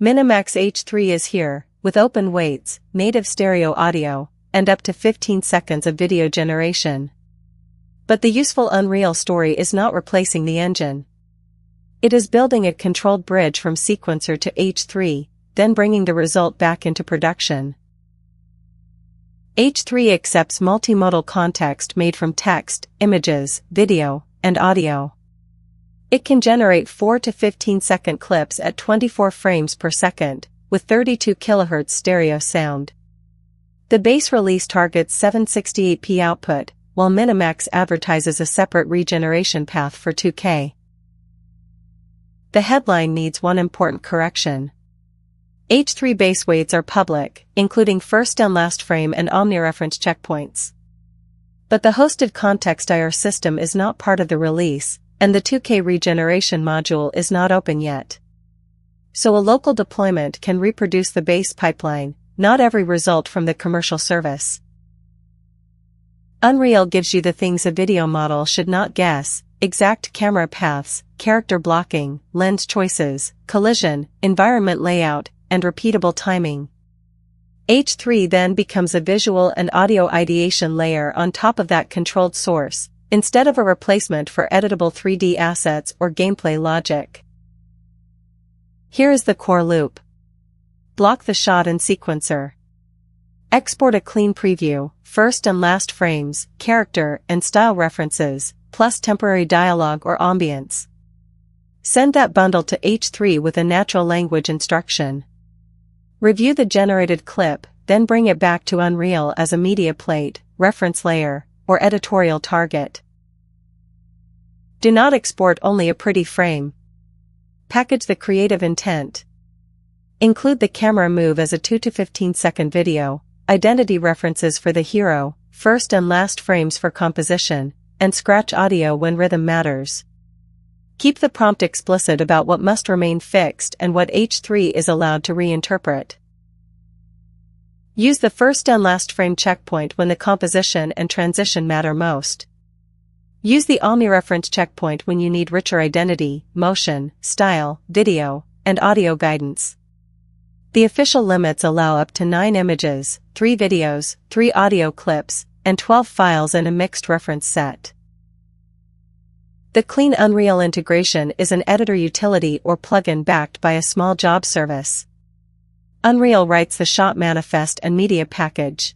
MiniMax H3 is here, with open weights, native stereo audio, and up to 15 seconds of video generation. But the useful Unreal story is not replacing the engine. It is building a controlled bridge from sequencer to H3, then bringing the result back into production. H3 accepts multimodal context made from text, images, video, and audio. It can generate 4 to 15-second clips at 24 frames per second, with 32 kHz stereo sound. The base release targets 768p output, while MiniMax advertises a separate regeneration path for 2K. The headline needs one important correction. H3 base weights are public, including first and last frame and omnireference checkpoints. But the hosted context IR system is not part of the release, and the 2K regeneration module is not open yet. So a local deployment can reproduce the base pipeline, not every result from the commercial service. Unreal gives you the things a video model should not guess: exact camera paths, character blocking, lens choices, collision, environment layout, and repeatable timing. H3 then becomes a visual and audio ideation layer on top of that controlled source, instead of a replacement for editable 3D assets or gameplay logic. Here is the core loop. Block the shot in sequencer. Export a clean preview, first and last frames, character and style references, plus temporary dialogue or ambience. Send that bundle to H3 with a natural language instruction. Review the generated clip, then bring it back to Unreal as a media plate, reference layer, or editorial target. Do not export only a pretty frame. Package the creative intent. Include the camera move as a 2 to 15-second video, identity references for the hero, first and last frames for composition, and scratch audio when rhythm matters. Keep the prompt explicit about what must remain fixed and what H3 is allowed to reinterpret. Use the first and last frame checkpoint when the composition and transition matter most. Use the omnireference checkpoint when you need richer identity, motion, style, video, and audio guidance. The official limits allow up to 9 images, 3 videos, 3 audio clips, and 12 files in a mixed reference set. The clean Unreal integration is an editor utility or plugin backed by a small job service. Unreal writes the shot manifest and media package.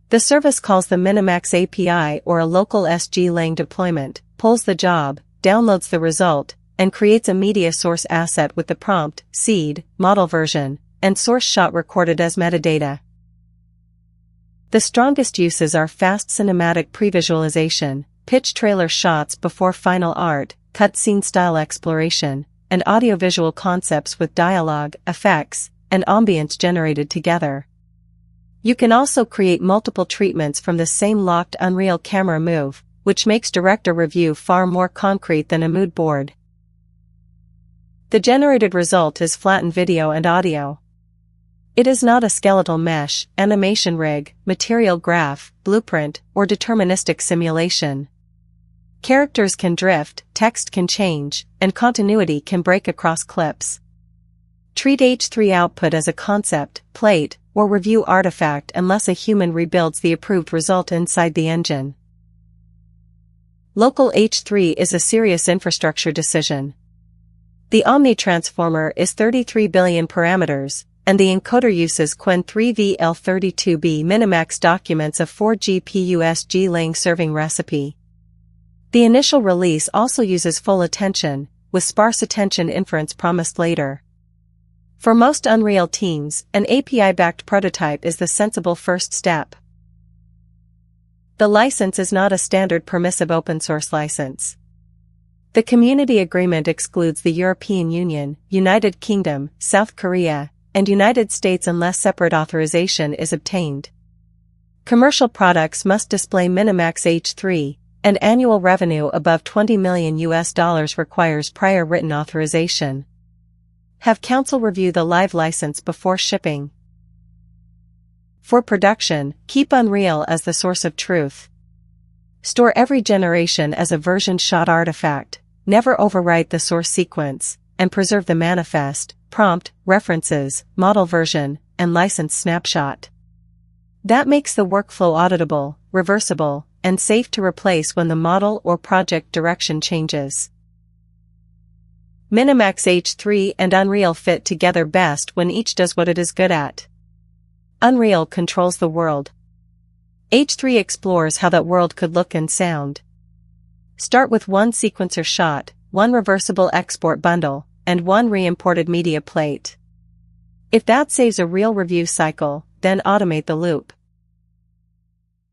The service calls the MiniMax API or a local SG-Lang deployment, pulls the job, downloads the result, and creates a media source asset with the prompt, seed, model version, and source shot recorded as metadata. The strongest uses are fast cinematic previsualization, pitch trailer shots before final art, cutscene style exploration, and audiovisual concepts with dialogue, effects, and ambience generated together. You can also create multiple treatments from the same locked Unreal camera move, which makes director review far more concrete than a mood board. The generated result is flattened video and audio. It is not a skeletal mesh, animation rig, material graph, blueprint, or deterministic simulation. Characters can drift, text can change, and continuity can break across clips. Treat H3 output as a concept, plate, or review artifact unless a human rebuilds the approved result inside the engine. Local H3 is a serious infrastructure decision. The Omni transformer is 33 billion parameters, and the encoder uses Qwen3VL32B MiniMax documents a 4 GPU SG-Lang serving recipe. The initial release also uses full attention, with sparse attention inference promised later. For most Unreal teams, an API-backed prototype is the sensible first step. The license is not a standard permissive open-source license. The community agreement excludes the European Union, United Kingdom, South Korea, and United States unless separate authorization is obtained. Commercial products must display MiniMax H3, and annual revenue above $20 million requires prior written authorization. Have counsel review the live license before shipping. For production, keep Unreal as the source of truth. Store every generation as a version shot artifact, never overwrite the source sequence, and preserve the manifest, prompt, references, model version, and license snapshot. That makes the workflow auditable, reversible, and safe to replace when the model or project direction changes. MiniMax H3 and Unreal fit together best when each does what it is good at. Unreal controls the world. H3 explores how that world could look and sound. Start with one sequencer shot, one reversible export bundle, and one re-imported media plate. If that saves a real review cycle, then automate the loop.